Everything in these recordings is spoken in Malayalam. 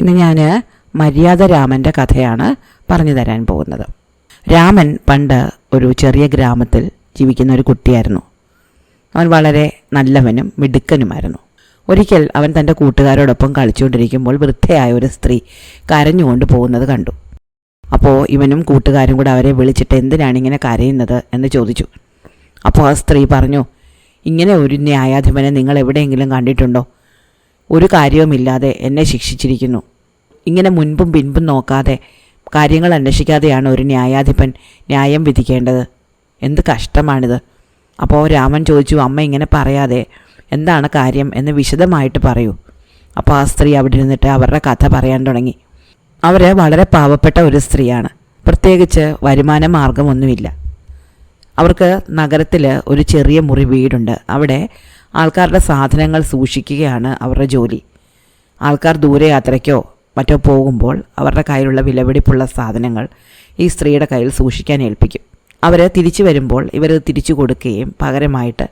ഇന്ന് ഞാൻ മര്യാദ രാമൻ്റെ കഥയാണ് പറഞ്ഞു തരാൻ പോകുന്നത്. രാമൻ പണ്ട് ഒരു ചെറിയ ഗ്രാമത്തിൽ ജീവിക്കുന്ന ഒരു കുട്ടിയായിരുന്നു. അവൻ വളരെ നല്ലവനും മിടുക്കനുമായിരുന്നു. ഒരിക്കൽ അവൻ തൻ്റെ കൂട്ടുകാരോടൊപ്പം കളിച്ചുകൊണ്ടിരിക്കുമ്പോൾ വൃദ്ധയായ ഒരു സ്ത്രീ കരഞ്ഞുകൊണ്ട് പോകുന്നത് കണ്ടു. അപ്പോൾ ഇവനും കൂട്ടുകാരും കൂടെ അവരെ വിളിച്ചിട്ട് എന്തിനാണ് ഇങ്ങനെ കരയുന്നത് എന്ന് ചോദിച്ചു. അപ്പോൾ ആ സ്ത്രീ പറഞ്ഞു, ഇങ്ങനെ ഒരു ന്യായാധിപനെ നിങ്ങൾ എവിടെയെങ്കിലും കണ്ടിട്ടുണ്ടോ? ഒരു കാര്യവുമില്ലാതെ എന്നെ ശിക്ഷിച്ചിരിക്കുന്നു. ഇങ്ങനെ മുൻപും പിൻപും നോക്കാതെ കാര്യങ്ങൾ അന്വേഷിക്കാതെയാണ് ഒരു ന്യായാധിപൻ ന്യായം വിധിക്കേണ്ടത്. എന്ത് കഷ്ടമാണിത്. അപ്പോൾ രാമൻ ചോദിച്ചു, അമ്മ ഇങ്ങനെ പറയാതെ എന്താണ് കാര്യം എന്ന് വിശദമായിട്ട് പറയൂ. അപ്പോൾ ആ സ്ത്രീ അവിടെ ഇരുന്നിട്ട് അവരുടെ കഥ പറയാൻ തുടങ്ങി. അവർ വളരെ പാവപ്പെട്ട ഒരു സ്ത്രീയാണ്. പ്രത്യേകിച്ച് വരുമാന മാർഗമൊന്നുമില്ല. അവർക്ക് നഗരത്തിൽ ഒരു ചെറിയ മുറി വീടുണ്ട്. അവിടെ ആൾക്കാരുടെ സാധനങ്ങൾ സൂക്ഷിക്കുകയാണ് അവരുടെ ജോലി. ആൾക്കാർ ദൂരയാത്രയ്ക്കോ മറ്റോ പോകുമ്പോൾ അവരുടെ കയ്യിലുള്ള വിലപിടിപ്പുള്ള സാധനങ്ങൾ ഈ സ്ത്രീയുടെ കയ്യിൽ സൂക്ഷിക്കാൻ ഏൽപ്പിക്കും. അവർ തിരിച്ചു വരുമ്പോൾ ഇവർ തിരിച്ചു കൊടുക്കുകയും പകരമായിട്ട്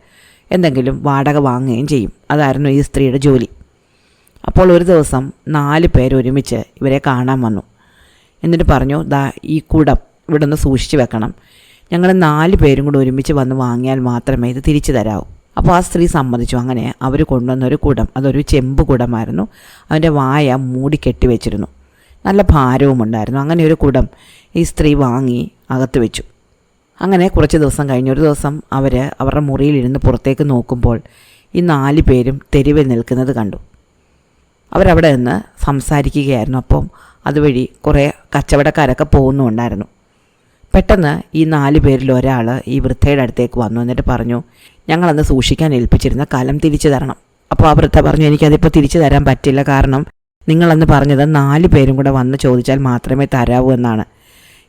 എന്തെങ്കിലും വാടക വാങ്ങുകയും ചെയ്യും. അതായിരുന്നു ഈ സ്ത്രീയുടെ ജോലി. അപ്പോൾ ഒരു ദിവസം 4 പേർ ഒരുമിച്ച് ഇവരെ കാണാൻ വന്നു. എന്നിട്ട് പറഞ്ഞു, ദാ ഈ കുടം ഇവിടെ നിന്ന് സൂക്ഷിച്ച് വെക്കണം. ഞങ്ങൾ 4 പേരും കൂടെ ഒരുമിച്ച് വന്ന് വാങ്ങിയാൽ മാത്രമേ ഇത് തിരിച്ചു തരാവൂ. അപ്പോൾ ആ സ്ത്രീ സമ്മതിച്ചു. അങ്ങനെ അവർ കൊണ്ടുവന്നൊരു കുടം, അതൊരു ചെമ്പ് കുടമായിരുന്നു. അതിൻ്റെ വായ മൂടി കെട്ടി വെച്ചിരുന്നു. നല്ല ഭാരവും ഉണ്ടായിരുന്നു. അങ്ങനെ ഒരു കുടം ഈ സ്ത്രീ വാങ്ങി അകത്ത് വെച്ചു. അങ്ങനെ കുറച്ച് ദിവസം കഴിഞ്ഞ് ഒരു ദിവസം അവർ അവരുടെ മുറിയിലിരുന്ന് പുറത്തേക്ക് നോക്കുമ്പോൾ ഈ 4 പേരും തെരുവിൽ നിൽക്കുന്നത് കണ്ടു. അവരവിടെ നിന്ന് സംസാരിക്കുകയായിരുന്നു. അപ്പം അതുവഴി കുറേ കച്ചവടക്കാരൊക്കെ പോകുന്നുണ്ടായിരുന്നു. പെട്ടെന്ന് ഈ 4 പേരിൽ ഒരാൾ ഈ വൃദ്ധയുടെ അടുത്തേക്ക് വന്നു. എന്നിട്ട് പറഞ്ഞു, ഞങ്ങളന്ന് സൂക്ഷിക്കാൻ ഏൽപ്പിച്ചിരുന്ന കലം തിരിച്ചു തരണം. അപ്പോൾ ആ വൃദ്ധ പറഞ്ഞു, എനിക്കതിപ്പോൾ തിരിച്ചു തരാൻ പറ്റില്ല. കാരണം നിങ്ങളന്ന് പറഞ്ഞത് 4 പേരും കൂടെ വന്ന് ചോദിച്ചാൽ മാത്രമേ തരാവൂ എന്നാണ്.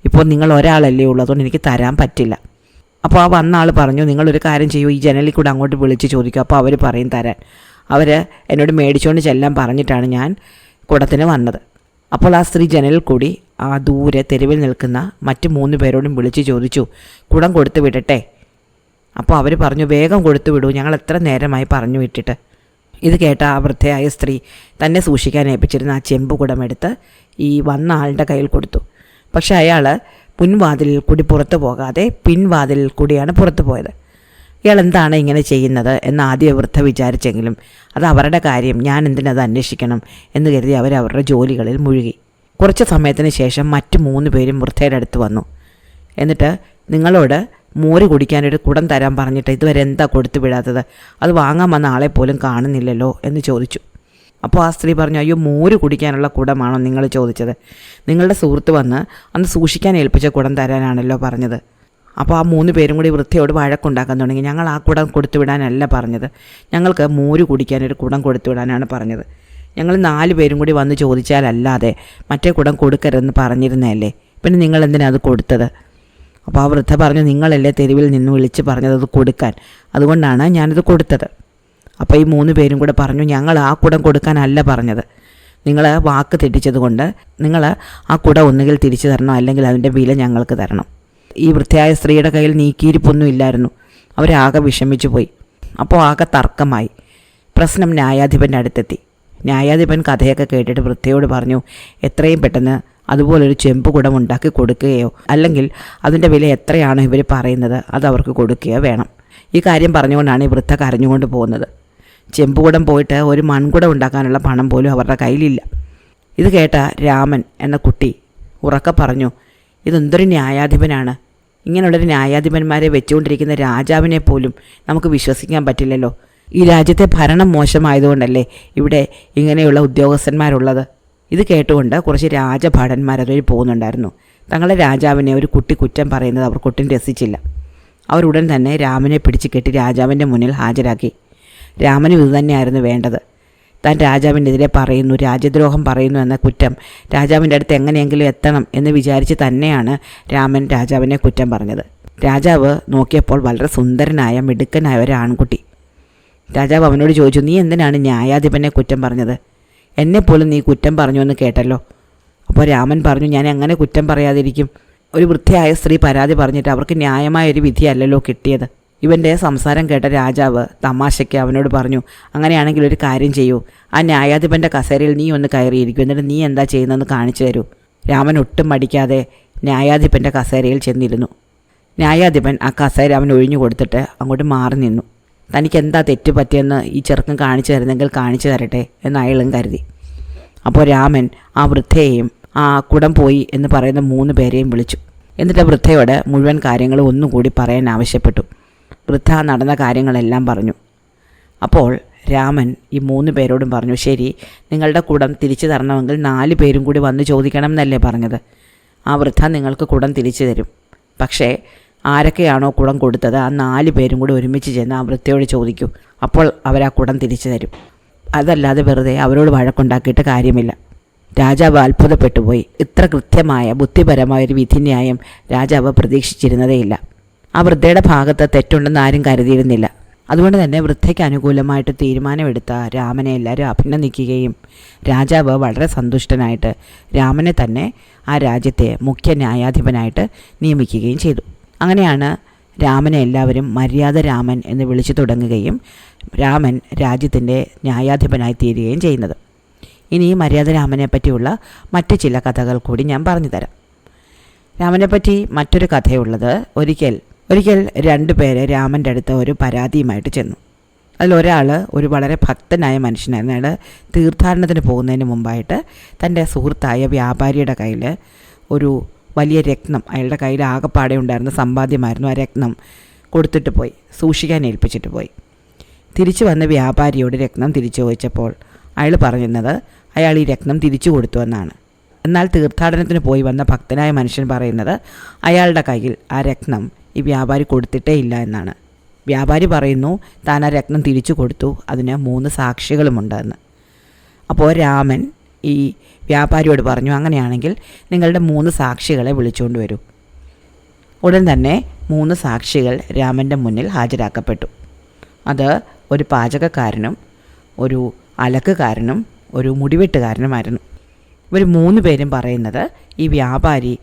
ഇപ്പോൾ നിങ്ങൾ ഒരാളല്ലേ ഉള്ളൂ, അതുകൊണ്ട് എനിക്ക് തരാൻ പറ്റില്ല. അപ്പോൾ ആ വന്ന ആൾ പറഞ്ഞു, നിങ്ങളൊരു കാര്യം ചെയ്യൂ, ഈ ജനലിൽ കൂടെ അങ്ങോട്ട് വിളിച്ച് ചോദിക്കും. അപ്പോൾ അവർ പറയും തരാൻ. അവർ എന്നോട് മേടിച്ചുകൊണ്ട് ചെല്ലാൻ പറഞ്ഞിട്ടാണ് ഞാൻ കുടത്തിന് വന്നത്. അപ്പോൾ ആ സ്ത്രീ ജനലിൽ കൂടി ആ ദൂരെ തെരുവിൽ നിൽക്കുന്ന മറ്റ് 3 പേരോടും വിളിച്ച് ചോദിച്ചു, കുടം കൊടുത്തു വിടട്ടെ? അപ്പോൾ അവർ പറഞ്ഞു, വേഗം കൊടുത്തു വിടൂ, ഞങ്ങൾ എത്ര നേരമായി പറഞ്ഞു വിട്ടിട്ട്. ഇത് കേട്ട ആ വൃദ്ധയായ സ്ത്രീ തന്നെ സൂക്ഷിക്കാൻ ഏൽപ്പിച്ചിരുന്ന ആ ചെമ്പ് കുടമെടുത്ത് ഈ വന്ന ആളുടെ കയ്യിൽ കൊടുത്തു. പക്ഷെ അയാൾ മുൻവാതിലിൽ കൂടി പുറത്തു പോകാതെ പിൻവാതിലിൽ കൂടിയാണ് പുറത്തു പോയത്. ഇയാൾ എന്താണ് ഇങ്ങനെ ചെയ്യുന്നത് എന്ന് ആദ്യം വൃദ്ധ വിചാരിച്ചെങ്കിലും അത് അവരുടെ കാര്യം, ഞാൻ എന്തിനത് അന്വേഷിക്കണം എന്ന് കരുതി അവരുടെ ജോലികളിൽ മുഴുകി. കുറച്ച് സമയത്തിന് ശേഷം മറ്റ് 3 പേരും വൃദ്ധയുടെ അടുത്ത് വന്നു. എന്നിട്ട്, നിങ്ങളോട് മോര് കുടിക്കാനൊരു കുടം തരാൻ പറഞ്ഞിട്ട് ഇതുവരെ എന്താ കൊടുത്തു വിടാത്തത്? അത് വാങ്ങാൻ വന്ന ആളെ പോലും കാണുന്നില്ലല്ലോ എന്ന് ചോദിച്ചു. അപ്പോൾ ആ സ്ത്രീ പറഞ്ഞു, അയ്യോ, മോര് കുടിക്കാനുള്ള കുടമാണോ നിങ്ങൾ ചോദിച്ചത്? നിങ്ങളുടെ സുഹൃത്ത് വന്ന് അന്ന് സൂക്ഷിക്കാൻ ഏൽപ്പിച്ച കുടം തരാനാണല്ലോ പറഞ്ഞത്. അപ്പോൾ ആ 3 പേരും കൂടി വൃദ്ധയോട് വഴക്കുണ്ടാക്കാൻ തുടങ്ങി. ഞങ്ങൾ ആ കുടം കൊടുത്തു വിടാനല്ല പറഞ്ഞത്, ഞങ്ങൾക്ക് മോര് കുടിക്കാനൊരു കുടം കൊടുത്തു വിടാനാണ് പറഞ്ഞത്. ഞങ്ങൾ 4 പേരും കൂടി വന്ന് ചോദിച്ചാലല്ലാതെ മറ്റേ കുടം കൊടുക്കരുതെന്ന് പറഞ്ഞിരുന്നതല്ലേ, പിന്നെ നിങ്ങൾ എന്തിനാ അത് കൊടുത്തത്? അപ്പോൾ ആ വൃദ്ധ പറഞ്ഞു, നിങ്ങളല്ലേ തെരുവിൽ നിന്ന് വിളിച്ച് പറഞ്ഞത് അത് കൊടുക്കാൻ, അതുകൊണ്ടാണ് ഞാനത് കൊടുത്തത്. അപ്പോൾ ഈ 3 പേരും കൂടെ പറഞ്ഞു, ഞങ്ങൾ ആ കുടം കൊടുക്കാനല്ല പറഞ്ഞത്, നിങ്ങൾ വാക്ക് തെറ്റിച്ചതുകൊണ്ട് നിങ്ങൾ ആ കുടം ഒന്നുകിൽ തിരിച്ചു തരണം, അല്ലെങ്കിൽ അതിൻ്റെ വില ഞങ്ങൾക്ക് തരണം. ഈ വൃദ്ധയായ സ്ത്രീയുടെ കയ്യിൽ നീക്കിയിരിപ്പൊന്നും ഇല്ലായിരുന്നു. അവരാകെ വിഷമിച്ചു പോയി. അപ്പോൾ ആകെ തർക്കമായി. പ്രശ്നം ന്യായാധിപൻ്റെ അടുത്തെത്തി. ന്യായാധിപൻ കഥയൊക്കെ കേട്ടിട്ട് വൃദ്ധയോട് പറഞ്ഞു, എത്രയും പെട്ടെന്ന് അതുപോലൊരു ചെമ്പ് കുടം ഉണ്ടാക്കി കൊടുക്കുകയോ അല്ലെങ്കിൽ അതിൻ്റെ വില എത്രയാണോ ഇവർ പറയുന്നത് അത് അവർക്ക് കൊടുക്കുകയോ വേണം. ഈ കാര്യം പറഞ്ഞുകൊണ്ടാണ് ഈ വൃദ്ധ കരഞ്ഞുകൊണ്ട് പോകുന്നത്. ചെമ്പുകുടം പോയിട്ട് ഒരു മൺകുടം ഉണ്ടാക്കാനുള്ള പണം പോലും അവരുടെ കയ്യിലില്ല. ഇത് കേട്ട രാമൻ എന്ന കുട്ടി ഉറക്കെ പറഞ്ഞു, ഇതെന്തൊരു ന്യായാധിപനാണ്! ഇങ്ങനെയുള്ളൊരു ന്യായാധിപന്മാരെ വെച്ചുകൊണ്ടിരിക്കുന്ന രാജാവിനെ പോലും നമുക്ക് വിശ്വസിക്കാൻ പറ്റില്ലല്ലോ. ഈ രാജ്യത്തെ ഭരണം മോശമായതുകൊണ്ടല്ലേ ഇവിടെ ഇങ്ങനെയുള്ള ഉദ്യോഗസ്ഥന്മാരുള്ളത്. ഇത് കേട്ടുകൊണ്ട് കുറച്ച് രാജഭടന്മാരതിൽ പോകുന്നുണ്ടായിരുന്നു. തങ്ങളുടെ രാജാവിനെ ഒരു കുട്ടി കുറ്റം പറയുന്നത് അവർ ഒട്ടും രസിച്ചില്ല. അവരുടൻ തന്നെ രാമനെ പിടിച്ചു കെട്ടി രാജാവിൻ്റെ മുന്നിൽ ഹാജരാക്കി. രാമനും ഇതുതന്നെയായിരുന്നു വേണ്ടത്. താൻ രാജാവിനെതിരെ പറയുന്നു, രാജ്യദ്രോഹം പറയുന്നു എന്ന കുറ്റം രാജാവിൻ്റെ അടുത്ത് എങ്ങനെയെങ്കിലും എത്തണം എന്ന് വിചാരിച്ച് തന്നെയാണ് രാമൻ രാജാവിനെ കുറ്റം പറഞ്ഞത്. രാജാവ് നോക്കിയപ്പോൾ വളരെ സുന്ദരനായ മിടുക്കനായ ഒരു ആൺകുട്ടി. രാജാവ് അവനോട് ചോദിച്ചു, നീ എന്തിനാണ് ന്യായാധിപനെ കുറ്റം പറഞ്ഞത്? എന്നെപ്പോലും നീ കുറ്റം പറഞ്ഞു എന്ന് കേട്ടല്ലോ. അപ്പോൾ രാമൻ പറഞ്ഞു, ഞാൻ എങ്ങനെ കുറ്റം പറയാതിരിക്കും? ഒരു വൃദ്ധയായ സ്ത്രീ പരാതി പറഞ്ഞിട്ട് അവർക്ക് ന്യായമായൊരു വിധിയല്ലല്ലോ കിട്ടിയത്. ഇവൻ്റെ സംസാരം കേട്ട രാജാവ് തമാശയ്ക്ക് അവനോട് പറഞ്ഞു, അങ്ങനെയാണെങ്കിൽ ഒരു കാര്യം ചെയ്യൂ, ആ ന്യായാധിപൻ്റെ കസേരയിൽ നീ ഒന്ന് കയറിയിരിക്കും, എന്നിട്ട് നീ എന്താ ചെയ്യുന്നതെന്ന് കാണിച്ചു തരൂ. രാമൻ ഒട്ടും മടിക്കാതെ ന്യായാധിപൻ്റെ കസേരയിൽ ചെന്നിരുന്നു. ന്യായാധിപൻ ആ കസേര അവൻ ഒഴിഞ്ഞു കൊടുത്തിട്ട് അങ്ങോട്ട് മാറി നിന്നു. തനിക്ക് എന്താ തെറ്റ് പറ്റിയെന്ന് ഈ ചെറുക്കൻ കാണിച്ചു തരുന്നെങ്കിൽ കാണിച്ചു തരട്ടെ എന്ന് അയാളും കരുതി. അപ്പോൾ രാമൻ ആ വൃദ്ധയെയും ആ കുടം പോയി എന്ന് പറയുന്ന 3 പേരെയും വിളിച്ചു. എന്നിട്ട് വൃദ്ധയോട് മുഴുവൻ കാര്യങ്ങളും ഒന്നുകൂടി പറയാൻ ആവശ്യപ്പെട്ടു. വൃദ്ധ നടന്ന കാര്യങ്ങളെല്ലാം പറഞ്ഞു. അപ്പോൾ രാമൻ ഈ 3 പേരോടും പറഞ്ഞു, ശരി, നിങ്ങളുടെ കുടം തിരിച്ചു തരണമെങ്കിൽ 4 പേരും കൂടി വന്ന് ചോദിക്കണം എന്നല്ലേ പറഞ്ഞത്. ആ വൃദ്ധ നിങ്ങൾക്ക് കുടം തിരിച്ചു തരും. പക്ഷേ ആരൊക്കെയാണോ കുടം കൊടുത്തത് ആ 4 പേരും കൂടി ഒരുമിച്ച് ചെന്ന് ആ വൃദ്ധയോട് ചോദിക്കൂ. അപ്പോൾ അവർ ആ കുടം തിരിച്ചു തരും. അതല്ലാതെ വെറുതെ അവരോട് വഴക്കുണ്ടാക്കിയിട്ട് കാര്യമില്ല. രാജാവ് അത്ഭുതപ്പെട്ടുപോയി. ഇത്ര കൃത്യമായ ബുദ്ധിപരമായൊരു വിധിന്യായം രാജാവ് പ്രതീക്ഷിച്ചിരുന്നതേയില്ല. ആ വൃദ്ധയുടെ ഭാഗത്ത് തെറ്റുണ്ടെന്ന് ആരും കരുതിയിരുന്നില്ല. അതുകൊണ്ട് തന്നെ വൃദ്ധയ്ക്ക് അനുകൂലമായിട്ട് തീരുമാനമെടുത്ത രാമനെ എല്ലാവരും അഭിനന്ദിക്കുകയും രാജാവ് വളരെ സന്തുഷ്ടനായിട്ട് രാമനെ തന്നെ ആ രാജ്യത്തെ മുഖ്യ ന്യായാധിപനായിട്ട് നിയമിക്കുകയും ചെയ്തു. അങ്ങനെയാണ് രാമനെ എല്ലാവരും മര്യാദ രാമൻ എന്ന് വിളിച്ചു തുടങ്ങുകയും രാമൻ രാജ്യത്തിൻ്റെ ന്യായാധിപനായി തീരുകയും ചെയ്യുന്നത്. ഇനി മര്യാദ രാമനെ പറ്റിയുള്ള മറ്റ് ചില കഥകൾ കൂടി ഞാൻ പറഞ്ഞു തരാം. രാമനെപ്പറ്റി മറ്റൊരു കഥയുള്ളത്, ഒരിക്കൽ 2 പേര് രാമൻ്റെ അടുത്ത് ഒരു പരാതിയുമായിട്ട് ചെന്നു. അതിലൊരാൾ ഒരു വളരെ ഭക്തനായ മനുഷ്യനായിരുന്നു. അയാൾ തീർത്ഥാടനത്തിന് പോകുന്നതിന് മുമ്പായിട്ട് തൻ്റെ സുഹൃത്തായ വ്യാപാരിയുടെ കയ്യിൽ ഒരു വലിയ രത്നം, അയാളുടെ കയ്യിൽ ആകെപ്പാടെ ഉണ്ടായിരുന്ന സമ്പാദ്യമായിരുന്നു, ആ രത്നം കൊടുത്തിട്ട് പോയി, സൂക്ഷിക്കാൻ ഏൽപ്പിച്ചിട്ട് പോയി. തിരിച്ചു വന്ന വ്യാപാരിയോട് രത്നം തിരിച്ചു ചോദിച്ചപ്പോൾ അയാൾ പറയുന്നത് അയാൾ ഈ രത്നം തിരിച്ചു കൊടുത്തു എന്നാണ്. എന്നാൽ തീർത്ഥാടനത്തിന് പോയി വന്ന ഭക്തനായ മനുഷ്യൻ പറയുന്നത് അയാളുടെ കയ്യിൽ ആ രത്നം ഈ വ്യാപാരി കൊടുത്തിട്ടേ ഇല്ല എന്നാണ്. വ്യാപാരി പറയുന്നു താൻ ആ രത്നം തിരിച്ചു കൊടുത്തു, അതിന് 3 സാക്ഷികളുമുണ്ട് എന്ന്. അപ്പോൾ രാമൻ ഈ വ്യാപാരിയോട് പറഞ്ഞു, അങ്ങനെയാണെങ്കിൽ നിങ്ങളുടെ 3 സാക്ഷികളെ വിളിച്ചുകൊണ്ട് വരൂ. ഉടൻ തന്നെ 3 സാക്ഷികൾ രാമൻ്റെ മുന്നിൽ ഹാജരാക്കപ്പെട്ടു. അത് ഒരു പാചകക്കാരനും ഒരു അലക്കുകാരനും ഒരു മുടിവെട്ടുകാരനുമായിരുന്നു. ഇവർ 3 പേരും പറയുന്നത് ഈ വ്യാപാരി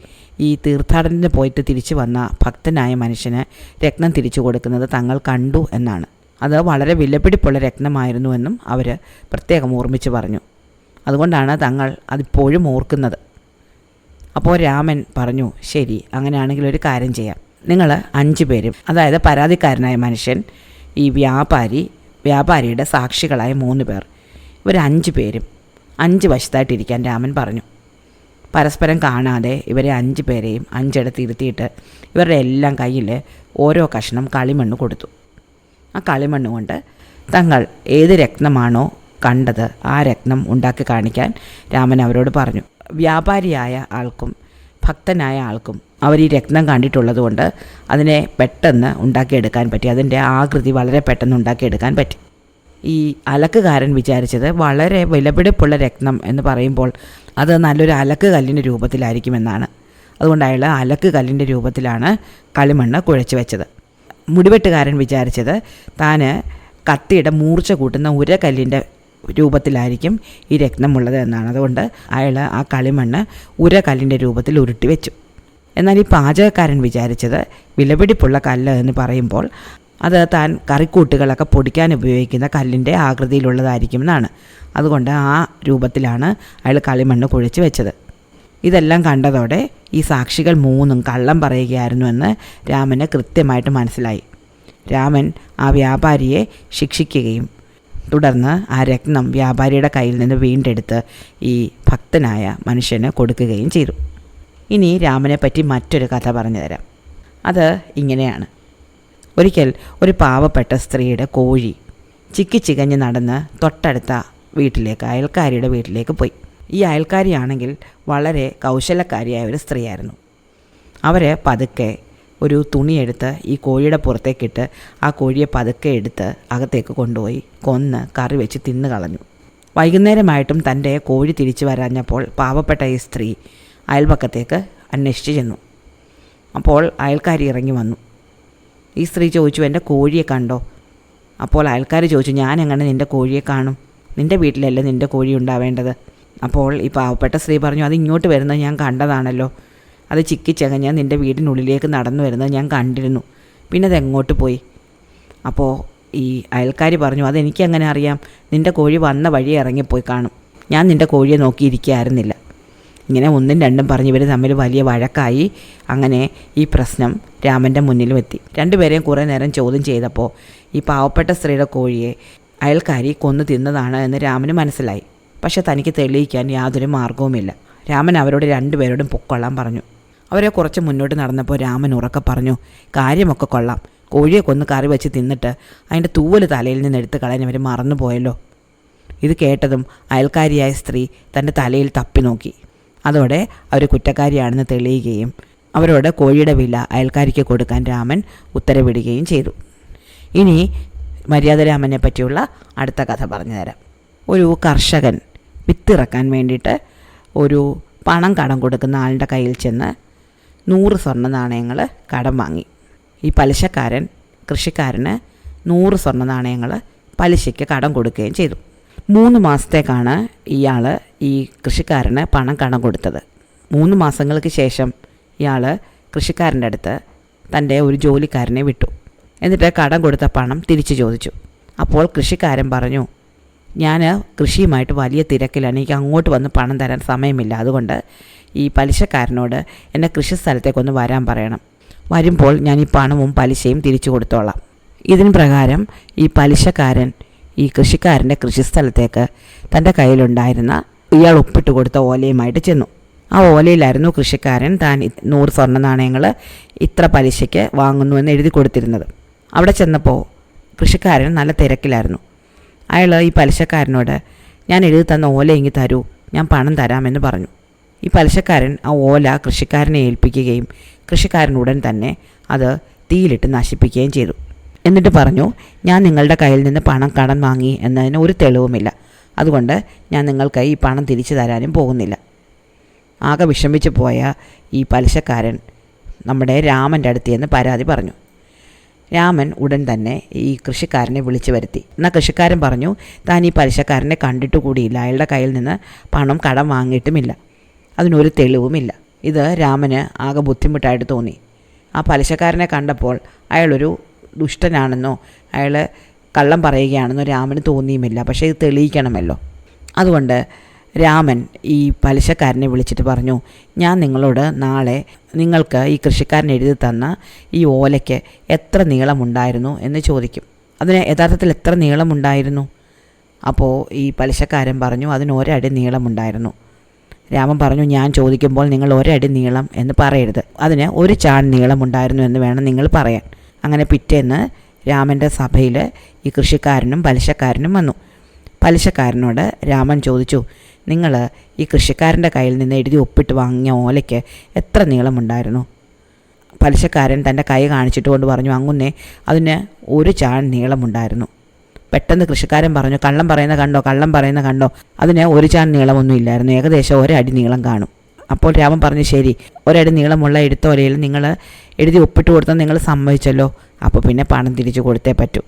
ഈ തീർത്ഥാടനത്തിന് പോയിട്ട് തിരിച്ചു വന്ന ഭക്തനായ മനുഷ്യന് രത്നം തിരിച്ചു കൊടുക്കുന്നത് തങ്ങൾ കണ്ടു എന്നാണ്. അത് വളരെ വിലപിടിപ്പുള്ള രത്നമായിരുന്നുവെന്നും അവർ പ്രത്യേകം ഓർമ്മിച്ച് പറഞ്ഞു. അതുകൊണ്ടാണ് തങ്ങൾ അതിപ്പോഴും ഓർക്കുന്നത്. അപ്പോൾ രാമൻ പറഞ്ഞു, ശരി, അങ്ങനെയാണെങ്കിൽ ഒരു കാര്യം ചെയ്യാം. നിങ്ങൾ 5 പേരും, അതായത് പരാതിക്കാരനായ മനുഷ്യൻ, ഈ വ്യാപാരിയുടെ സാക്ഷികളായ 3 പേർ, ഇവർ 5 പേരും 5 വശത്തായിട്ടിരിക്കാൻ രാമൻ പറഞ്ഞു. പരസ്പരം കാണാതെ ഇവരെ 5 പേരെയും 5 ഇടത്ത് ഇരുത്തിയിട്ട് ഇവരുടെ എല്ലാം കയ്യിൽ ഓരോ കഷ്ണം കളിമണ്ണ് കൊടുത്തു. ആ കളിമണ്ണ് കൊണ്ട് തങ്ങൾ ഏത് രത്നമാണോ കണ്ടത് ആ രത്നം ഉണ്ടാക്കി കാണിക്കാൻ രാമൻ അവരോട് പറഞ്ഞു. വ്യാപാരിയായ ആൾക്കും ഭക്തനായ ആൾക്കും അവർ ഈ രത്നം കണ്ടിട്ടുള്ളത് കൊണ്ട് അതിനെ പെട്ടെന്ന് ഉണ്ടാക്കിയെടുക്കാൻ പറ്റി, അതിൻ്റെ ആകൃതി വളരെ പെട്ടെന്ന് ഉണ്ടാക്കിയെടുക്കാൻ പറ്റി. ഈ അലക്കുകാരൻ വിചാരിച്ചത് വളരെ വിലപിടിപ്പുള്ള രത്നം എന്ന് പറയുമ്പോൾ അത് നല്ലൊരു അലക്ക് കല്ലിൻ്റെ രൂപത്തിലായിരിക്കുമെന്നാണ്. അതുകൊണ്ട് അയാൾ അലക്ക് കല്ലിൻ്റെ രൂപത്തിലാണ് കളിമണ്ണ് കുഴച്ച് വെച്ചത്. മുടിവെട്ടുകാരൻ വിചാരിച്ചത് താൻ കത്തിയുടെ മൂർച്ച കൂട്ടുന്ന ഉരകല്ലിൻ്റെ രൂപത്തിലായിരിക്കും ഈ രത്നമുള്ളത് എന്നാണ്. അതുകൊണ്ട് അയാൾ ആ കളിമണ്ണ് ഉരകല്ലിൻ്റെ രൂപത്തിൽ ഉരുട്ടി വെച്ചു. എന്നാൽ ഈ പാചകക്കാരൻ വിചാരിച്ചത് വിലപിടിപ്പുള്ള കല്ല് എന്ന് പറയുമ്പോൾ അത് താൻ കറിക്കൂട്ടുകളൊക്കെ പൊടിക്കാൻ ഉപയോഗിക്കുന്ന കല്ലിൻ്റെ ആകൃതിയിലുള്ളതായിരിക്കും എന്നാണ്. അതുകൊണ്ട് ആ രൂപത്തിലാണ് അയാൾ കളിമണ്ണ് കുഴച്ച് വെച്ചത്. ഇതെല്ലാം കണ്ടതോടെ ഈ സാക്ഷികൾ 3 കള്ളം പറയുകയായിരുന്നുവെന്ന് രാമന് കൃത്യമായിട്ട് മനസ്സിലായി. രാമൻ ആ വ്യാപാരിയെ ശിക്ഷിക്കുകയും തുടർന്ന് ആ രത്നം വ്യാപാരിയുടെ കയ്യിൽ നിന്ന് വീണ്ടെടുത്ത് ഈ ഭക്തനായ മനുഷ്യന് കൊടുക്കുകയും ചെയ്തു. ഇനി രാമനെ പറ്റി മറ്റൊരു കഥ പറഞ്ഞു തരാം. അത് ഇങ്ങനെയാണ്. ഒരിക്കൽ ഒരു പാവപ്പെട്ട സ്ത്രീയുടെ കോഴി ചിക്കിച്ചികഞ്ഞ് നടന്ന് തൊട്ടടുത്ത വീട്ടിലേക്ക്, അയൽക്കാരിയുടെ വീട്ടിലേക്ക് പോയി. ഈ അയൽക്കാരിയാണെങ്കിൽ വളരെ കൗശലക്കാരിയായ ഒരു സ്ത്രീയായിരുന്നു. അവർ പതുക്കെ ഒരു തുണിയെടുത്ത് ഈ കോഴിയുടെ പുറത്തേക്കിട്ട് ആ കോഴിയെ പതുക്കെ എടുത്ത് അകത്തേക്ക് കൊണ്ടുപോയി കൊന്ന് കറി വെച്ച് തിന്നു കളഞ്ഞു. വൈകുന്നേരമായിട്ടും തൻ്റെ കോഴി തിരിച്ചു വരാഞ്ഞപ്പോൾ പാവപ്പെട്ട ഈ സ്ത്രീ അയൽപക്കത്തേക്ക് അന്വേഷിച്ച് ചെന്നു. അപ്പോൾ അയൽക്കാരി ഇറങ്ങി വന്നു. ഈ സ്ത്രീ ചോദിച്ചു, എൻ്റെ കോഴിയെ കണ്ടോ? അപ്പോൾ അയൽക്കാർ ചോദിച്ചു, ഞാൻ എങ്ങനെ നിൻ്റെ കോഴിയെ കാണും? നിൻ്റെ വീട്ടിലല്ലേ നിൻ്റെ കോഴി ഉണ്ടാവേണ്ടത്. അപ്പോൾ ഈ പാവപ്പെട്ട സ്ത്രീ പറഞ്ഞു, അത് ഇങ്ങോട്ട് വരുന്നത് ഞാൻ കണ്ടതാണല്ലോ. അത് ചിക്കിച്ചകഞ്ഞ് നിൻ്റെ വീടിനുള്ളിലേക്ക് നടന്നു വരുന്നത് ഞാൻ കണ്ടിരുന്നു. പിന്നെ അത് എങ്ങോട്ട് പോയി? അപ്പോൾ ഈ അയൽക്കാരി പറഞ്ഞു, അതെനിക്കങ്ങനെ അറിയാം, നിൻ്റെ കോഴി വന്ന വഴി ഇറങ്ങിപ്പോയി കാണും, ഞാൻ നിൻ്റെ കോഴിയെ നോക്കിയിരിക്കുകയായിരുന്നില്ല. ഇങ്ങനെ ഒന്നും രണ്ടും പറഞ്ഞ് ഇവർ തമ്മിൽ വലിയ വഴക്കായി. അങ്ങനെ ഈ പ്രശ്നം രാമൻ്റെ മുന്നിലും എത്തി. രണ്ടുപേരെയും കുറേ നേരം ചോദ്യം ചെയ്തപ്പോൾ ഈ പാവപ്പെട്ട സ്ത്രീയുടെ കോഴിയെ അയൽക്കാരി കൊന്നു തിന്നതാണ് എന്ന് രാമന് മനസ്സിലായി. പക്ഷെ തനിക്ക് തെളിയിക്കാൻ യാതൊരു മാർഗവുമില്ല. രാമൻ അവരോട് രണ്ടുപേരോടും പൊക്കൊള്ളാൻ പറഞ്ഞു. അവരെ കുറച്ച് മുന്നോട്ട് നടന്നപ്പോൾ രാമൻ ഉറക്കെ പറഞ്ഞു, കാര്യമൊക്കെ കൊള്ളാം, കോഴിയെ കൊന്ന് കറി വെച്ച് തിന്നിട്ട് അതിൻ്റെ തൂവൽ തലയിൽ നിന്ന് എടുത്ത് കളയാൻ അവർ മറന്നുപോയല്ലോ. ഇത് കേട്ടതും അയൽക്കാരിയായ സ്ത്രീ തൻ്റെ തലയിൽ തപ്പി നോക്കി. അതോടെ അവർ കുറ്റക്കാരിയാണെന്ന് തെളിയുകയും അവരോട് കോഴിയുടെ വില അയൽക്കാരിക്ക് കൊടുക്കാൻ രാമൻ ഉത്തരവിടുകയും ചെയ്തു. ഇനി മര്യാദരാമനെ പറ്റിയുള്ള അടുത്ത കഥ പറഞ്ഞു തരാം. ഒരു കർഷകൻ വിത്തിറക്കാൻ വേണ്ടിയിട്ട് ഒരു പണം കടം കൊടുക്കുന്ന ആളുടെ കയ്യിൽ ചെന്ന് 100 സ്വർണ്ണ നാണയങ്ങൾ കടം വാങ്ങി. ഈ പലിശക്കാരൻ കൃഷിക്കാരന് 100 സ്വർണ്ണ നാണയങ്ങൾ പലിശയ്ക്ക് കടം കൊടുക്കുകയും ചെയ്തു. 3 മാസത്തേക്കാണ് ഇയാൾ ഈ കൃഷിക്കാരന് പണം കടം കൊടുത്തത്. 3 മാസങ്ങൾക്ക് ശേഷം ഇയാൾ കൃഷിക്കാരൻ്റെ അടുത്ത് തൻ്റെ ഒരു ജോലിക്കാരനെ വിട്ടു. എന്നിട്ട് കടം കൊടുത്ത പണം തിരിച്ചു ചോദിച്ചു. അപ്പോൾ കൃഷിക്കാരൻ പറഞ്ഞു, ഞാൻ കൃഷിയുമായിട്ട് വലിയ തിരക്കിലാണ്, എനിക്ക് അങ്ങോട്ട് വന്ന് പണം തരാൻ സമയമില്ല, അതുകൊണ്ട് ഈ പലിശക്കാരനോട് എൻ്റെ കൃഷി സ്ഥലത്തേക്കൊന്ന് വരാൻ പറയണം, വരുമ്പോൾ ഞാൻ ഈ പണവും പലിശയും തിരിച്ചു കൊടുത്തോളാം. ഇതിന് പ്രകാരം ഈ പലിശക്കാരൻ ഈ കൃഷിക്കാരൻ്റെ കൃഷിസ്ഥലത്തേക്ക് തൻ്റെ കയ്യിലുണ്ടായിരുന്ന ഇയാൾ ഒപ്പിട്ട് കൊടുത്ത ഓലയുമായിട്ട് ചെന്നു. ആ ഓലയിലായിരുന്നു കൃഷിക്കാരൻ താൻ 100 സ്വർണ്ണ നാണയങ്ങൾ ഇത്ര പലിശയ്ക്ക് വാങ്ങുന്നുവെന്ന് എഴുതി കൊടുത്തിരുന്നത്. അവിടെ ചെന്നപ്പോൾ കൃഷിക്കാരൻ നല്ല തിരക്കിലായിരുന്നു. അയാൾ ഈ പലിശക്കാരനോട്, ഞാൻ എഴുതി തന്ന ഓല എങ്കിൽ തരൂ, ഞാൻ പണം തരാമെന്ന് പറഞ്ഞു. ഈ പലിശക്കാരൻ ആ ഓല കൃഷിക്കാരനെ ഏൽപ്പിക്കുകയും കൃഷിക്കാരൻ ഉടൻ തന്നെ അത് തീയിലിട്ട് നശിപ്പിക്കുകയും ചെയ്തു. എന്നിട്ട് പറഞ്ഞു, ഞാൻ നിങ്ങളുടെ കയ്യിൽ നിന്ന് പണം കടം വാങ്ങി എന്നതിന് ഒരു തെളിവുമില്ല, അതുകൊണ്ട് ഞാൻ നിങ്ങൾക്ക് ഈ പണം തിരിച്ചു തരാനും പോകുന്നില്ല. ആകെ വിഷമിച്ചു പോയ ഈ പലിശക്കാരൻ നമ്മുടെ രാമൻ്റെ അടുത്ത് എന്ന് പരാതി പറഞ്ഞു. രാമൻ ഉടൻ തന്നെ ഈ കൃഷിക്കാരനെ വിളിച്ചു വരുത്തി. എന്നാൽ കൃഷിക്കാരൻ പറഞ്ഞു, താൻ ഈ പലിശക്കാരനെ കണ്ടിട്ട് കൂടിയില്ല, അയാളുടെ കയ്യിൽ നിന്ന് പണം കടം വാങ്ങിയിട്ടുമില്ല, അതിനൊരു തെളിവുമില്ല. ഇത് രാമന് ആകെ ബുദ്ധിമുട്ടായിട്ട് തോന്നി. ആ പലിശക്കാരനെ കണ്ടപ്പോൾ അയാളൊരു ദുഷ്ടനാണെന്നോ അയാൾ കള്ളം പറയുകയാണെന്നോ രാമന് തോന്നിയുമില്ല. പക്ഷേ ഇത് തെളിയിക്കണമല്ലോ. അതുകൊണ്ട് രാമൻ ഈ പലിശക്കാരനെ വിളിച്ചിട്ട് പറഞ്ഞു, ഞാൻ നിങ്ങളോട് നാളെ നിങ്ങൾക്ക് ഈ കൃഷിക്കാരൻ എഴുതി തന്ന ഈ ഓലയ്ക്ക് എത്ര നീളമുണ്ടായിരുന്നു എന്ന് ചോദിക്കും. അതിന് യഥാർത്ഥത്തിൽ എത്ര നീളമുണ്ടായിരുന്നു? അപ്പോൾ ഈ പലിശക്കാരൻ പറഞ്ഞു, അതിന് 1 അടി നീളമുണ്ടായിരുന്നു. രാമൻ പറഞ്ഞു, ഞാൻ ചോദിക്കുമ്പോൾ നിങ്ങൾ 1 അടി നീളം എന്ന് പറയരുത്, അതിന് 1 ചാൺ നീളമുണ്ടായിരുന്നു എന്ന് വേണം നിങ്ങൾ പറയാൻ. അങ്ങനെ പിറ്റേന്ന് രാമൻ്റെ സഭയിൽ ഈ കൃഷിക്കാരനും പലിശക്കാരനും വന്നു. പലിശക്കാരനോട് രാമൻ ചോദിച്ചു, നിങ്ങൾ ഈ കൃഷിക്കാരൻ്റെ കയ്യിൽ നിന്ന് എഴുതി ഒപ്പിട്ട് വാങ്ങിയ ഓലയ്ക്ക് എത്ര നീളമുണ്ടായിരുന്നു? പലിശക്കാരൻ തൻ്റെ കൈ കാണിച്ചിട്ട് കൊണ്ട് പറഞ്ഞു, അങ്ങുന്നേ അതിന് 1 ചാൺ നീളമുണ്ടായിരുന്നു. പെട്ടെന്ന് കൃഷിക്കാരൻ പറഞ്ഞു, കള്ളം പറയുന്ന കണ്ടോ, അതിന് 1 ചാൺ നീളമൊന്നും ഇല്ലായിരുന്നു, ഏകദേശം 1 അടി നീളം കാണും. അപ്പോൾ രാമൻ പറഞ്ഞു, ശരി, 1 അടി നീളമുള്ള എടുത്ത ഓലയിൽ നിങ്ങൾ എഴുതി ഒപ്പിട്ട് കൊടുത്താൽ നിങ്ങൾ സമ്മതിച്ചല്ലോ, അപ്പോൾ പിന്നെ പണം തിരിച്ചു കൊടുത്തേ പറ്റൂ.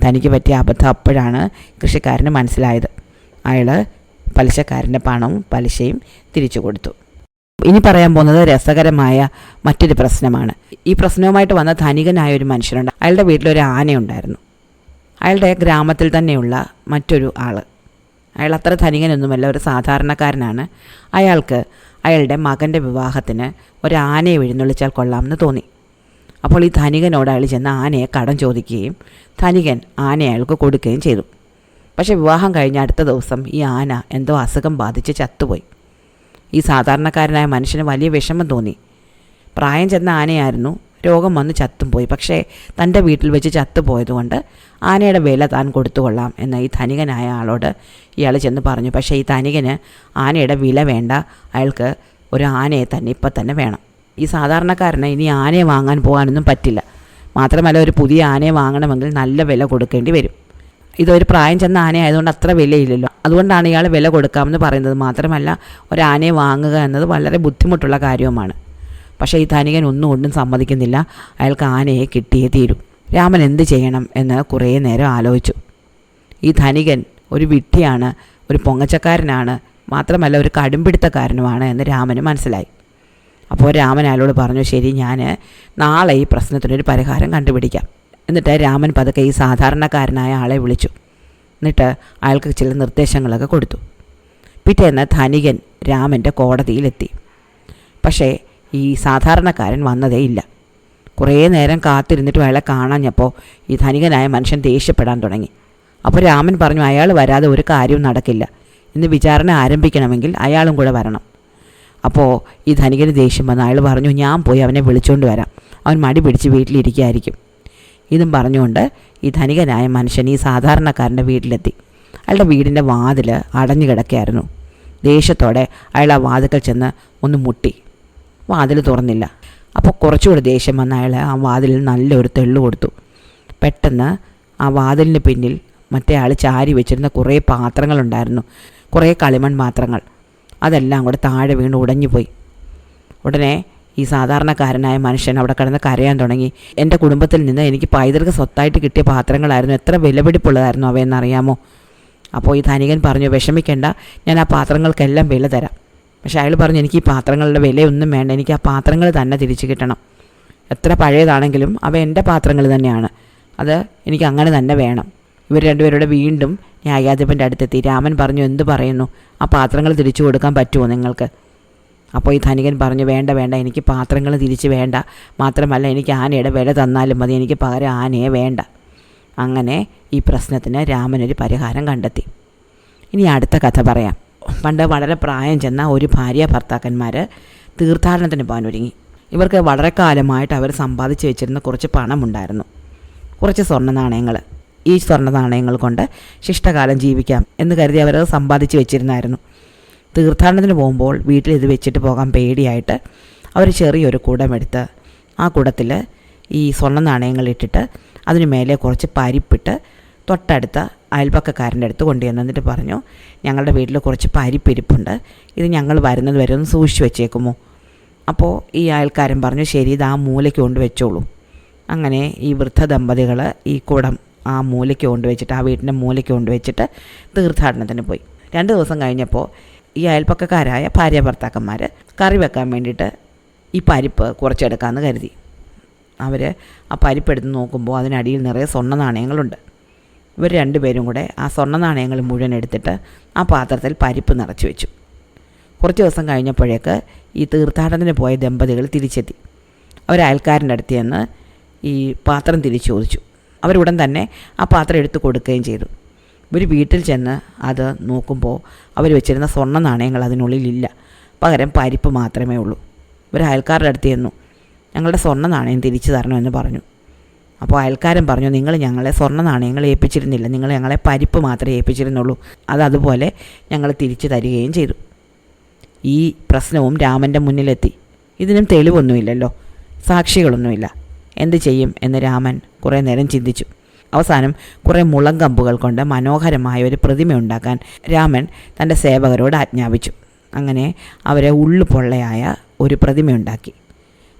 തനിക്ക് പറ്റിയ അബദ്ധം അപ്പോഴാണ് കൃഷിക്കാരന് മനസ്സിലായത്. അയാൾ പലിശക്കാരൻ്റെ പണവും പലിശയും തിരിച്ചു കൊടുത്തു. ഇനി പറയാൻ പോകുന്നത് രസകരമായ മറ്റൊരു പ്രശ്നമാണ്. ഈ പ്രശ്നവുമായിട്ട് വന്ന ധനികനായ ഒരു മനുഷ്യനുണ്ട്. അയാളുടെ വീട്ടിലൊരു ആനയുണ്ടായിരുന്നു. അയാളുടെ ഗ്രാമത്തിൽ തന്നെയുള്ള മറ്റൊരു ആൾ. അയാൾ അത്ര ധനികനൊന്നുമല്ല, ഒരു സാധാരണക്കാരനാണ്. അയാൾക്ക് അയാളുടെ മകൻ്റെ വിവാഹത്തിന് ഒരു ആനയെ എഴുന്നള്ളിച്ചാൽ കൊള്ളാമെന്ന് തോന്നി. അപ്പോൾ ഈ ധനികനോട് അയാൾ ചെന്ന് ആനയെ കടം ചോദിക്കുകയും ധനികൻ ആനയെ അയാൾക്ക് കൊടുക്കുകയും ചെയ്തു. പക്ഷേ വിവാഹം കഴിഞ്ഞ അടുത്ത ദിവസം ഈ ആന എന്തോ അസുഖം ബാധിച്ച് ചത്തുപോയി. ഈ സാധാരണക്കാരനായ മനുഷ്യന് വലിയ വിഷമം തോന്നി. പ്രായം ചെന്ന ആനയായിരുന്നു, രോഗം വന്ന് ചത്തും പോയി. പക്ഷേ തൻ്റെ വീട്ടിൽ വെച്ച് ചത്തുപോയതുകൊണ്ട് ആനയുടെ വില താൻ കൊടുത്തുകൊള്ളാം എന്ന് ഈ ധനികനായ ആളോട് ഇയാൾ ചെന്ന് പറഞ്ഞു. പക്ഷേ ഈ ധനികന് ആനയുടെ വില വേണ്ട, അയാൾക്ക് ഒരു ആനയെ തന്നെ ഇപ്പം തന്നെ വേണം. ഈ സാധാരണക്കാരന് ഇനി ആനയെ വാങ്ങാൻ പോകാനൊന്നും പറ്റില്ല. മാത്രമല്ല, ഒരു പുതിയ ആനയെ വാങ്ങണമെങ്കിൽ നല്ല വില കൊടുക്കേണ്ടി വരും. ഇതൊരു പ്രായം ചെന്ന ആനയായതുകൊണ്ട് അത്ര വിലയില്ലല്ലോ, അതുകൊണ്ടാണ് ഇയാൾ വില കൊടുക്കാമെന്ന് പറയുന്നത്. മാത്രമല്ല, ഒരു ആനയെ വാങ്ങുക എന്നത് വളരെ ബുദ്ധിമുട്ടുള്ള കാര്യവുമാണ്. പക്ഷേ ഈ ധനികൻ ഒന്നും സമ്മതിക്കുന്നില്ല. അയാൾക്ക് ആനയെ കിട്ടിയേ തീരൂ. രാമൻ എന്ത് ചെയ്യണം എന്ന് കുറേ നേരം ആലോചിച്ചു. ഈ ധനികൻ ഒരു വിഡ്ഢിയാണ്, ഒരു പൊങ്ങച്ചക്കാരനാണ്, മാത്രമല്ല ഒരു കടുംപിടുത്തക്കാരനുമാണ് എന്ന് രാമന് മനസ്സിലായി. അപ്പോൾ രാമൻ അയാളോട് പറഞ്ഞു, ശരി, ഞാൻ നാളെ ഈ പ്രശ്നത്തിനൊരു പരിഹാരം കണ്ടുപിടിക്കാം. എന്നിട്ട് രാമൻ പതുക്കെ ഈ സാധാരണക്കാരനായ ആളെ വിളിച്ചു. എന്നിട്ട് അയാൾക്ക് ചില നിർദ്ദേശങ്ങളൊക്കെ കൊടുത്തു. പിറ്റേന്ന് ധനികൻ രാമൻ്റെ കോടതിയിലെത്തി. പക്ഷേ ഈ സാധാരണക്കാരൻ വന്നതേയില്ല. കുറേ നേരം കാത്തിരുന്നിട്ടും അയാളെ കാണാഞ്ഞപ്പോൾ ഈ ധനികനായ മനുഷ്യൻ ദേഷ്യപ്പെടാൻ തുടങ്ങി. അപ്പോൾ രാമൻ പറഞ്ഞു, അയാൾ വരാതെ ഒരു കാര്യവും നടക്കില്ല. ഇന്ന് വിചാരണ ആരംഭിക്കണമെങ്കിൽ അയാളും കൂടെ വരണം. അപ്പോൾ ഈ ധനികന് ദേഷ്യം വന്ന് അയാൾ പറഞ്ഞു, ഞാൻ പോയി അവനെ വിളിച്ചുകൊണ്ട് വരാം, അവൻ മടി പിടിച്ച് വീട്ടിലിരിക്കുകയായിരിക്കും. ഇതും പറഞ്ഞുകൊണ്ട് ഈ ധനികനായ മനുഷ്യൻ ഈ സാധാരണക്കാരൻ്റെ വീട്ടിലെത്തി. അയാളുടെ വീടിൻ്റെ വാതിൽ അടഞ്ഞു കിടക്കുകയായിരുന്നു. ദേഷ്യത്തോടെ അയാൾ ആ വാതിൽക്കൽ ചെന്ന് ഒന്ന് മുട്ടി. വാതിൽ തുറന്നില്ല. അപ്പോൾ കുറച്ചുകൂടി ദേഷ്യം വന്ന അയാൾ ആ വാതിലിൽ നല്ലൊരു തെള്ളു കൊടുത്തു. പെട്ടെന്ന് ആ വാതിലിന് പിന്നിൽ മറ്റേ ആൾ ചാരി വെച്ചിരുന്ന കുറേ പാത്രങ്ങളുണ്ടായിരുന്നു, കുറേ കളിമൺ പാത്രങ്ങൾ. അതെല്ലാം കൂടെ താഴെ വീണ് ഉടഞ്ഞുപോയി. ഉടനെ ഈ സാധാരണക്കാരനായ മനുഷ്യൻ അവിടെ കിടന്ന് കരയാൻ തുടങ്ങി. എൻ്റെ കുടുംബത്തിൽ നിന്ന് എനിക്ക് പൈതൃക സ്വത്തായിട്ട് കിട്ടിയ പാത്രങ്ങളായിരുന്നു, എത്ര വിലപിടിപ്പുള്ളതായിരുന്നു അവയെന്നറിയാമോ? അപ്പോൾ ഈ ധനികൻ പറഞ്ഞു, വിഷമിക്കേണ്ട, ഞാൻ ആ പാത്രങ്ങൾക്കെല്ലാം വില തരാം. പക്ഷേ അയാൾ പറഞ്ഞു, എനിക്ക് ഈ പാത്രങ്ങളുടെ വിലയൊന്നും വേണ്ട, എനിക്ക് ആ പാത്രങ്ങൾ തന്നെ തിരിച്ചു കിട്ടണം. എത്ര പഴയതാണെങ്കിലും അവ എൻ്റെ പാത്രങ്ങൾ തന്നെയാണ്, അത് എനിക്ക് അങ്ങനെ തന്നെ വേണം. ഇവർ രണ്ടുപേരുടെ വീണ്ടും ന്യായാധിപൻ്റെ അടുത്തെത്തി. രാമൻ പറഞ്ഞു, എന്ത് പറയുന്നു, ആ പാത്രങ്ങൾ തിരിച്ചു കൊടുക്കാൻ പറ്റുമോ നിങ്ങൾക്ക്? അപ്പോൾ ഈ ധനികൻ പറഞ്ഞു, വേണ്ട, എനിക്ക് പാത്രങ്ങൾ തിരിച്ച് വേണ്ട, മാത്രമല്ല എനിക്ക് ആനയുടെ വില തന്നാലും മതി, എനിക്ക് പകരം ആനയെ വേണ്ട. അങ്ങനെ ഈ പ്രശ്നത്തിന് രാമനൊരു പരിഹാരം കണ്ടെത്തി. ഇനി അടുത്ത കഥ പറയാം. പണ്ട് വളരെ പ്രായം ചെന്ന ഒരു ഭാര്യ ഭർത്താക്കന്മാർ തീർത്ഥാടനത്തിന് പോകാൻ ഒരുങ്ങി. ഇവർക്ക് വളരെ കാലമായിട്ട് അവർ സമ്പാദിച്ച് വെച്ചിരുന്ന കുറച്ച് പണമുണ്ടായിരുന്നു, കുറച്ച് സ്വർണ്ണ നാണയങ്ങൾ. ഈ സ്വർണ്ണ നാണയങ്ങൾ കൊണ്ട് ശിഷ്ടകാലം ജീവിക്കാം എന്ന് കരുതി അവർ സമ്പാദിച്ച് വെച്ചിരുന്നായിരുന്നു. തീർത്ഥാടനത്തിന് പോകുമ്പോൾ വീട്ടിൽ ഇത് വെച്ചിട്ട് പോകാൻ പേടിയായിട്ട് അവർ ചെറിയൊരു കുടമെടുത്ത് ആ കുടത്തിൽ ഈ സ്വർണ്ണ നാണയങ്ങൾ ഇട്ടിട്ട് അതിന് മേലെ കുറച്ച് പരിപ്പിട്ട് തൊട്ടടുത്ത അയൽപക്കക്കാരൻ്റെ അടുത്ത് കൊണ്ടുവന്നു. എന്നിട്ട് പറഞ്ഞു, ഞങ്ങളുടെ വീട്ടിൽ കുറച്ച് പരിപ്പിരിപ്പുണ്ട്, ഇത് ഞങ്ങൾ വരുന്നത് വരെ ഒന്ന് സൂക്ഷിച്ച് വെച്ചേക്കുമോ? അപ്പോൾ ഈ അയൽക്കാരൻ പറഞ്ഞു, ശരി, ഇത് ആ മൂലയ്ക്ക് കൊണ്ട് വെച്ചോളൂ. അങ്ങനെ ഈ വൃദ്ധ ദമ്പതികൾ ഈ കുടം ആ മൂലയ്ക്ക് കൊണ്ടുവച്ചിട്ട്, ആ വീട്ടിൻ്റെ മൂലയ്ക്ക് കൊണ്ടുവച്ചിട്ട് തീർത്ഥാടനത്തിന് പോയി. 2 ദിവസം കഴിഞ്ഞപ്പോൾ ഈ അയൽപ്പക്കക്കാരായ ഭാര്യ ഭർത്താക്കന്മാർ കറി വെക്കാൻ വേണ്ടിയിട്ട് ഈ പരിപ്പ് കുറച്ചെടുക്കാമെന്ന് കരുതി. അവർ ആ പരിപ്പെടുത്ത് നോക്കുമ്പോൾ അതിനടിയിൽ നിറയെ സ്വർണ്ണ നാണയങ്ങളുണ്ട്. ഇവർ രണ്ടുപേരും കൂടെ ആ സ്വർണ്ണ നാണയങ്ങൾ മുഴുവൻ എടുത്തിട്ട് ആ പാത്രത്തിൽ പരിപ്പ് നിറച്ച് വെച്ചു. കുറച്ച് ദിവസം കഴിഞ്ഞപ്പോഴേക്ക് ഈ തീർത്ഥാടനത്തിന് പോയ ദമ്പതികൾ തിരിച്ചെത്തി. അവർ അയൽക്കാരൻ്റെ അടുത്ത് ചെന്ന് ഈ പാത്രം തിരിച്ചു ചോദിച്ചു. അവരുടൻ തന്നെ ആ പാത്രം എടുത്ത് കൊടുക്കുകയും ചെയ്തു. ഇവർ വീട്ടിൽ ചെന്ന് അത് നോക്കുമ്പോൾ അവർ വെച്ചിരുന്ന സ്വർണ്ണ നാണയങ്ങൾ അതിനുള്ളിലില്ല, പകരം പരിപ്പ് മാത്രമേ ഉള്ളൂ. ഇവർ അയൽക്കാരുടെ അടുത്ത് ചെന്നു, ഞങ്ങളുടെ സ്വർണ്ണ നാണയം തിരിച്ചു തരണമെന്ന് പറഞ്ഞു. അപ്പോൾ അയൽക്കാരൻ പറഞ്ഞു, നിങ്ങൾ ഞങ്ങളെ സ്വർണ്ണ നാണയങ്ങൾ ഏൽപ്പിച്ചിരുന്നില്ല, നിങ്ങൾ ഞങ്ങളെ പരിപ്പ് മാത്രമേ ഏൽപ്പിച്ചിരുന്നുള്ളൂ, അതുപോലെ ഞങ്ങൾ തിരിച്ചു തരികയും ചെയ്തു. ഈ പ്രശ്നവും രാമൻ്റെ മുന്നിലെത്തി. ഇതിനും തെളിവൊന്നുമില്ലല്ലോ, സാക്ഷികളൊന്നുമില്ല, എന്ത് ചെയ്യും എന്ന് രാമൻ കുറേ നേരം ചിന്തിച്ചു. അവസാനം കുറേ മുളങ്കമ്പുകൾ കൊണ്ട് മനോഹരമായ ഒരു പ്രതിമ ഉണ്ടാക്കാൻ രാമൻ തൻ്റെ സേവകരോട് ആജ്ഞാപിച്ചു. അങ്ങനെ അവരെ ഉള്ളുപൊള്ളയായ ഒരു പ്രതിമയുണ്ടാക്കി.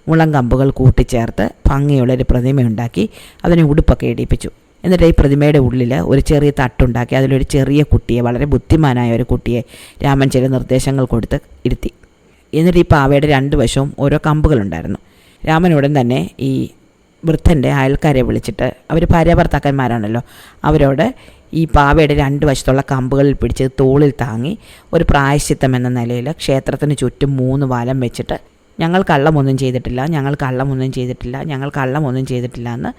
മുളങ്കമ്പുകൾ കൂട്ടിച്ചേർത്ത് ഭംഗിയുള്ളൊരു പ്രതിമയുണ്ടാക്കി അതിനെ ഉടുപ്പൊക്കെ ഇടിപ്പിച്ചു. എന്നിട്ട് ഈ പ്രതിമയുടെ ഉള്ളിൽ ഒരു ചെറിയ തട്ടുണ്ടാക്കി അതിലൊരു ചെറിയ കുട്ടിയെ, വളരെ ബുദ്ധിമാനായ ഒരു കുട്ടിയെ രാമൻ ചില നിർദ്ദേശങ്ങൾ കൊടുത്ത് ഇരുത്തി. എന്നിട്ട് ഈ പാവയുടെ 2 വശവും ഓരോ കമ്പുകളുണ്ടായിരുന്നു. രാമനുടൻ തന്നെ ഈ വൃദ്ധൻ്റെ അയൽക്കാരെ വിളിച്ചിട്ട്, അവർ ഭാര്യ ഭർത്താക്കന്മാരാണല്ലോ, അവരോട് ഈ പാവയുടെ 2 വശത്തുള്ള കമ്പുകളിൽ പിടിച്ച് തോളിൽ താങ്ങി ഒരു പ്രായശ്ചിത്തം എന്ന നിലയിൽ ക്ഷേത്രത്തിന് ചുറ്റും 3 വാലം വെച്ചിട്ട്, ഞങ്ങൾ കള്ളമൊന്നും ചെയ്തിട്ടില്ല, ഞങ്ങൾ കള്ളമൊന്നും ചെയ്തിട്ടില്ല, ഞങ്ങൾ കള്ളമൊന്നും ചെയ്തിട്ടില്ല എന്ന്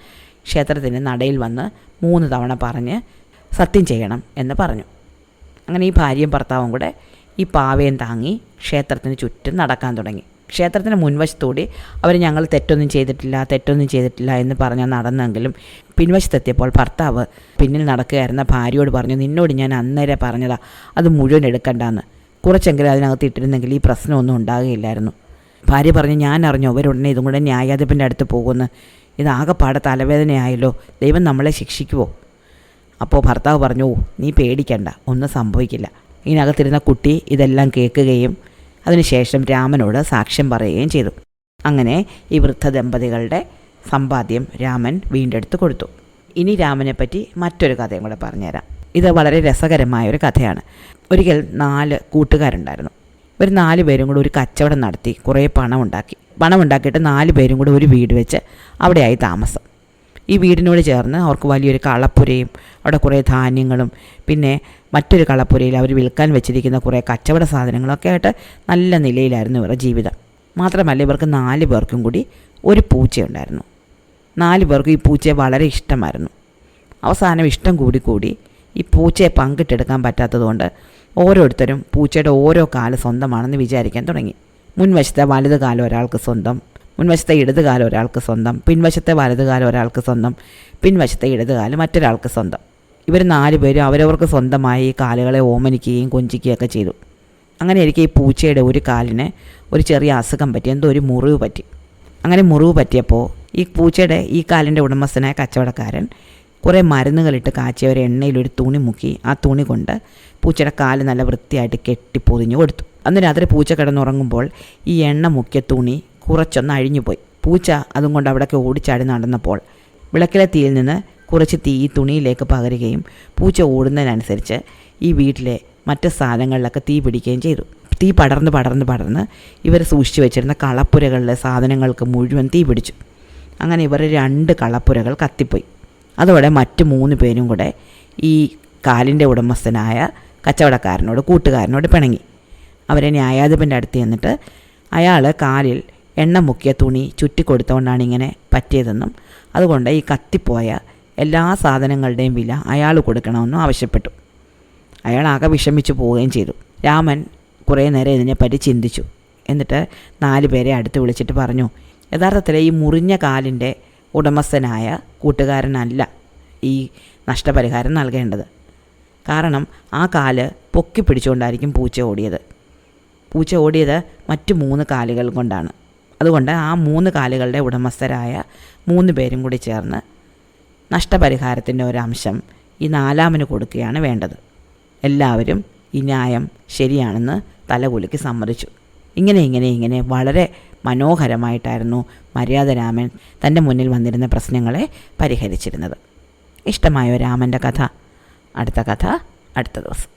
ക്ഷേത്രത്തിൻ്റെ നടയിൽ വന്ന് 3 തവണ പറഞ്ഞ് സത്യം ചെയ്യണം എന്ന് പറഞ്ഞു. അങ്ങനെ ഈ ഭാര്യയും ഭർത്താവും കൂടെ ഈ പാവയും താങ്ങി ക്ഷേത്രത്തിന് ചുറ്റും നടക്കാൻ തുടങ്ങി. ക്ഷേത്രത്തിന് മുൻവശത്തൂടി അവർ ഞങ്ങൾ തെറ്റൊന്നും ചെയ്തിട്ടില്ല എന്ന് പറഞ്ഞാൽ നടന്നെങ്കിലും പിൻവശത്തെത്തിയപ്പോൾ ഭർത്താവ് പിന്നിൽ നടക്കുകയായിരുന്ന ഭാര്യയോട് പറഞ്ഞു, നിന്നോട് ഞാൻ അന്നേരം പറഞ്ഞതാ അത് മുഴുവൻ എടുക്കണ്ടെന്ന്, കുറച്ചെങ്കിലും അതിനകത്ത് ഇട്ടിരുന്നെങ്കിൽ ഈ പ്രശ്നമൊന്നും ഉണ്ടാകുകയില്ലായിരുന്നു. ഭാര്യ പറഞ്ഞു, ഞാൻ അറിഞ്ഞു അവരുടനെ ഇതും കൂടെ ന്യായാധിപൻ്റെ അടുത്ത് പോകുന്നു, ഇതാകെപ്പാടെ തലവേദനയായല്ലോ, ദൈവം നമ്മളെ ശിക്ഷിക്കുമോ? അപ്പോൾ ഭർത്താവ് പറഞ്ഞു, നീ പേടിക്കണ്ട, ഒന്നും സംഭവിക്കില്ല. ഇതിനകത്തിരുന്ന കുട്ടി ഇതെല്ലാം കേൾക്കുകയും അതിനുശേഷം രാമനോട് സാക്ഷ്യം പറയുകയും ചെയ്തു. അങ്ങനെ ഈ വൃദ്ധ ദമ്പതികളുടെ സമ്പാദ്യം രാമൻ വീണ്ടെടുത്ത് കൊടുത്തു. ഇനി രാമനെപ്പറ്റി മറ്റൊരു കഥയും കൂടെ പറഞ്ഞുതരാം. ഇത് വളരെ രസകരമായൊരു കഥയാണ്. ഒരിക്കൽ 4 കൂട്ടുകാരുണ്ടായിരുന്നു. ഇവർ 4 പേരും കൂടെ ഒരു കച്ചവടം നടത്തി കുറേ പണം ഉണ്ടാക്കിയിട്ട് 4 പേരും കൂടെ ഒരു വീട് വെച്ച് അവിടെയായി താമസം. ഈ വീടിനോട് ചേർന്ന് അവർക്ക് വലിയൊരു കളപ്പുരയും അവിടെ കുറേ ധാന്യങ്ങളും പിന്നെ മറ്റൊരു കളപ്പുരയിൽ അവർ വിൽക്കാൻ വെച്ചിരിക്കുന്ന കുറേ കച്ചവട സാധനങ്ങളൊക്കെ ആയിട്ട് നല്ല നിലയിലായിരുന്നു ഇവരുടെ ജീവിതം. മാത്രമല്ല ഇവർക്ക് 4 പേർക്കും കൂടി ഒരു പൂച്ചയുണ്ടായിരുന്നു. 4 പേർക്കും ഈ പൂച്ചയെ വളരെ ഇഷ്ടമായിരുന്നു. അവസാനം ഇഷ്ടം കൂടി ഈ പൂച്ചയെ പങ്കിട്ടെടുക്കാൻ പറ്റാത്തതുകൊണ്ട് ഓരോരുത്തരും പൂച്ചയുടെ ഓരോ കാല് സ്വന്തമാണെന്ന് വിചാരിക്കാൻ തുടങ്ങി. മുൻവശത്തെ വലത് കാലം ഒരാൾക്ക് സ്വന്തം, മുൻവശത്തെ ഇടത് കാലം ഒരാൾക്ക് സ്വന്തം, പിൻവശത്തെ വലത് കാലം ഒരാൾക്ക് സ്വന്തം, പിൻവശത്തെ ഇടത് കാലം മറ്റൊരാൾക്ക് സ്വന്തം. ഇവർ 4 പേരും അവരവർക്ക് സ്വന്തമായി ഈ കാലുകളെ ഓമനിക്കുകയും കൊഞ്ചിക്കുകയൊക്കെ ചെയ്തു. അങ്ങനെ ഇരിക്കെ ഈ പൂച്ചയുടെ ഒരു കാലിന് ഒരു ചെറിയ അസുഖം പറ്റി, എന്തോ ഒരു മുറിവ് പറ്റി. അങ്ങനെ മുറിവ് പറ്റിയപ്പോൾ ഈ പൂച്ചയുടെ ഈ കാലിൻ്റെ ഉടമസ്ഥനായ കച്ചവടക്കാരൻ കുറേ മരുന്നുകളിട്ട് കാച്ചിയ ഒരു എണ്ണയിലൊരു തുണി മുക്കി ആ തുണി കൊണ്ട് പൂച്ചയുടെ കാല് നല്ല വൃത്തിയായിട്ട് കെട്ടി പൊതിഞ്ഞു കൊടുത്തു. അന്ന് രാത്രി പൂച്ച കിടന്നുറങ്ങുമ്പോൾ ഈ എണ്ണ മുക്കിയ തുണി കുറച്ചൊന്ന് അഴിഞ്ഞുപോയി. പൂച്ച അതും കൊണ്ട് അവിടെയൊക്കെ ഓടിച്ചാടി നടന്നപ്പോൾ വിളക്കിലെ തീയിൽ നിന്ന് കുറച്ച് തീ ഈ തുണിയിലേക്ക് പകരുകയും പൂച്ച ഓടുന്നതിനനുസരിച്ച് ഈ വീട്ടിലെ മറ്റ് സാധനങ്ങളിലൊക്കെ തീ പിടിക്കുകയും ചെയ്തു. തീ പടർന്ന് ഇവർ സൂക്ഷിച്ചു വെച്ചിരുന്ന കളപ്പുരകളിലെ സാധനങ്ങൾക്ക് മുഴുവൻ തീ പിടിച്ചു. അങ്ങനെ ഇവർ 2 കളപ്പുരകൾ കത്തിപ്പോയി. അതോടെ മറ്റ് 3 പേരും കൂടെ ഈ കാലിൻ്റെ ഉടമസ്ഥനായ കച്ചവടക്കാരനോട് കൂട്ടുകാരനോട് പിണങ്ങി. അവരെ ന്യായാധിപൻ്റെ അടുത്ത് ചെന്നിട്ട് അയാൾ കാലിൽ എണ്ണ മുക്കിയ തുണി ചുറ്റിക്കൊടുത്തുകൊണ്ടാണ് ഇങ്ങനെ പറ്റിയതെന്നും അതുകൊണ്ട് ഈ കത്തിപ്പോയ എല്ലാ സാധനങ്ങളുടെയും വില അയാൾ കൊടുക്കണമെന്നും ആവശ്യപ്പെട്ടു. അയാൾ ആകെ വിഷമിച്ചു പോവുകയും ചെയ്തു. രാമൻ കുറേ നേരം ഇതിനെപ്പറ്റി ചിന്തിച്ചു. എന്നിട്ട് 4 പേരെ അടുത്ത് വിളിച്ചിട്ട് പറഞ്ഞു, യഥാർത്ഥത്തിൽ ഈ മുറിഞ്ഞ കാലിൻ്റെ ഉടമസ്ഥനായ കൂട്ടുകാരനല്ല ഈ നഷ്ടപരിഹാരം നൽകേണ്ടത്. കാരണം ആ കാല് പൊക്കി പിടിച്ചുകൊണ്ടായിരിക്കും പൂച്ച ഓടിയത്. പൂച്ച ഓടിയത് മറ്റു 3 കാലുകൾ കൊണ്ടാണ്. അതുകൊണ്ട് ആ 3 കാലുകളുടെ ഉടമസ്ഥരായ 3 പേരും കൂടി ചേർന്ന് നഷ്ടപരിഹാരത്തിൻ്റെ ഒരംശം ഈ 4-മന് കൊടുക്കുകയാണ് വേണ്ടത്. എല്ലാവരും ഈ ന്യായം ശരിയാണെന്ന് തലകുലുക്കി സമ്മതിച്ചു. ഇങ്ങനെ വളരെ മനോഹരമായിട്ടായിരുന്നു മര്യാദരാമൻ തൻ്റെ മുന്നിൽ വന്നിരുന്ന പ്രശ്നങ്ങളെ പരിഹരിച്ചിരുന്നത്. ഇഷ്ടമായോ രാമൻ്റെ കഥ? അടുത്ത കഥ അടുത്ത ദിവസം.